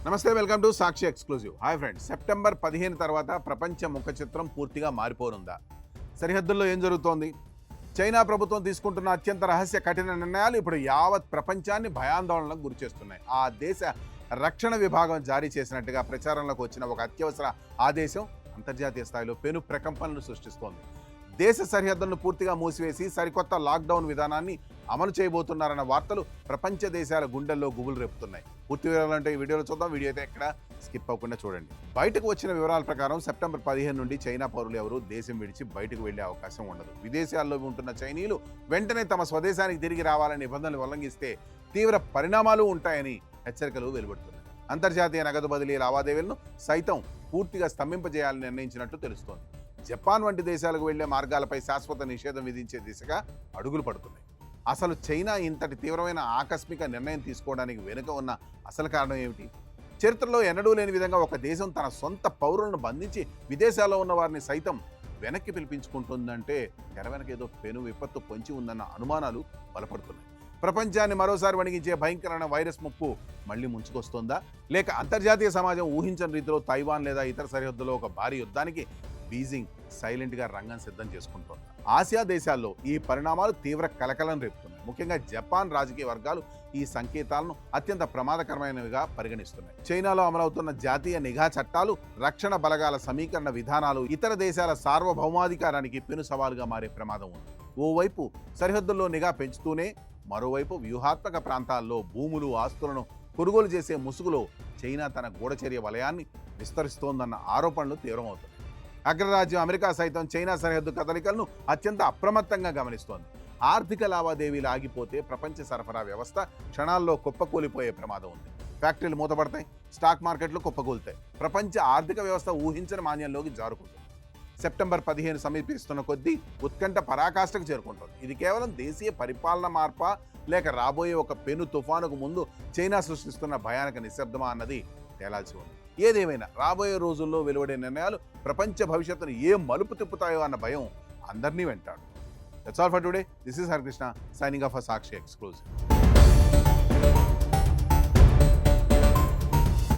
నమస్తే, welcome to Sakshi exclusive. Hi friends, September 15 తర్వాత ప్రపంచ ముఖ చిత్రం పూర్తిగా మారిపోనుందా? సరిహద్దుల్లో ఏం జరుగుతోంది? చైనా ప్రభుత్వం తీసుకుంటున్న అత్యంత రహస్య కఠిన నిర్ణయాలు ఇప్పుడు యావత్ ప్రపంచాన్ని భయాందోళనకు గురిచేస్తున్నాయి. ఆ దేశ రక్షణ విభాగం జారీ చేసినట్టుగా ప్రచారంలోకి వచ్చిన ఒక అత్యవసర ఆదేశం అంతర్జాతీయ స్థాయిలో పెను ప్రకంపనలు సృష్టిస్తోంది. దేశ సరిహద్దులను పూర్తిగా మూసివేసి సరికొత్త లాక్డౌన్ విధానాన్ని అమలు చేయబోతున్నారన్న వార్తలు ప్రపంచ దేశాల గుండెల్లో గుబులు రేపుతున్నాయి. పూర్తి వివరాలంటే ఈ వీడియోలో చూద్దాం. వీడియో అయితే ఎక్కడ స్కిప్ అవ్వకుండా చూడండి. బయటకు వచ్చిన వివరాల ప్రకారం సెప్టెంబర్ 15 నుండి చైనా పౌరులు ఎవరు దేశం విడిచి బయటకు వెళ్లే అవకాశం ఉండదు. విదేశాల్లో ఉంటున్న చైనీయులు వెంటనే తమ స్వదేశానికి తిరిగి రావాలనే నిబంధనలు ఉల్లంఘిస్తే తీవ్ర పరిణామాలు ఉంటాయని హెచ్చరికలు వెలువడుతున్నాయి. అంతర్జాతీయ నగదు బదిలీ లావాదేవీలను సైతం పూర్తిగా స్తంభింపజేయాలని నిర్ణయించినట్టు తెలుస్తోంది. జపాన్ వంటి దేశాలకు వెళ్లే మార్గాలపై శాశ్వత నిషేధం విధించే దిశగా అడుగులు పడుతున్నాయి. అసలు చైనా ఇంతటి తీవ్రమైన ఆకస్మిక నిర్ణయం తీసుకోవడానికి వెనుక ఉన్న అసలు కారణం ఏమిటి? చరిత్రలో ఎన్నడూ లేని విధంగా ఒక దేశం తన సొంత పౌరులను బంధించి విదేశాల్లో ఉన్న వారిని సైతం వెనక్కి పిలిపించుకుంటుందంటే తెర వెనక ఏదో పెను విపత్తు పొంచి ఉందన్న అనుమానాలు బలపడుతున్నాయి. ప్రపంచాన్ని మరోసారి వణిగించే భయంకరమైన వైరస్ ముప్పు మళ్లీ ముంచుకొస్తుందా, లేక అంతర్జాతీయ సమాజం ఊహించని రీతిలో తైవాన్ లేదా ఇతర సరిహద్దులో ఒక భారీ యుద్ధానికి బీజింగ్ సైలెంట్గా రంగం సిద్ధం చేసుకుంటోంది? ఆసియా దేశాల్లో ఈ పరిణామాలు తీవ్ర కలకలం రేపుతున్నాయి. ముఖ్యంగా జపాన్ రాజకీయ వర్గాలు ఈ సంకేతాలను అత్యంత ప్రమాదకరమైనవిగా పరిగణిస్తున్నాయి. చైనాలో అమలవుతున్న జాతీయ నిఘా చట్టాలు, రక్షణ బలగాల సమీకరణ విధానాలు ఇతర దేశాల సార్వభౌమాధికారానికి పెను సవాలుగా మారే ప్రమాదం ఉంది. ఓవైపు సరిహద్దుల్లో నిఘా పెంచుతూనే మరోవైపు వ్యూహాత్మక ప్రాంతాల్లో భూములు, ఆస్తులను కొనుగోలు చేసే ముసుగులో చైనా తన గూఢచర్య వలయాన్ని విస్తరిస్తోందన్న ఆరోపణలు తీవ్రమవుతున్నాయి. అగ్రరాజ్యం అమెరికా సైతం చైనా సరిహద్దు కదలికలను అత్యంత అప్రమత్తంగా గమనిస్తోంది. ఆర్థిక లావాదేవీలు ఆగిపోతే ప్రపంచ సరఫరా వ్యవస్థ క్షణాల్లో కుప్పకూలిపోయే ప్రమాదం ఉంది. ఫ్యాక్టరీలు మూతపడతాయి, స్టాక్ మార్కెట్లు కుప్పకూలుతాయి, ప్రపంచ ఆర్థిక వ్యవస్థ ఊహించని మాన్యంలోకి జారుకుంటుంది. సెప్టెంబర్ 15 సమీపిస్తున్న కొద్దీ ఉత్కంఠ పరాకాష్ఠకు చేరుకుంటుంది. ఇది కేవలం దేశీయ పరిపాలన మార్పా, లేక రాబోయే ఒక పెను తుఫానుకు ముందు చైనా సృష్టిస్తున్న భయానక నిశ్శబ్దమా అన్నది తేలాల్సి ఉంది. ఏదేమైనా రాబోయే రోజుల్లో వెలువడే నిర్ణయాలు ప్రపంచ భవిష్యత్తును ఏ మలుపు తిప్పుతాయో అన్న భయం అందరినీ వెంటాడు. That's all for today. This is Harikrishna signing off for Sakshi exclusive.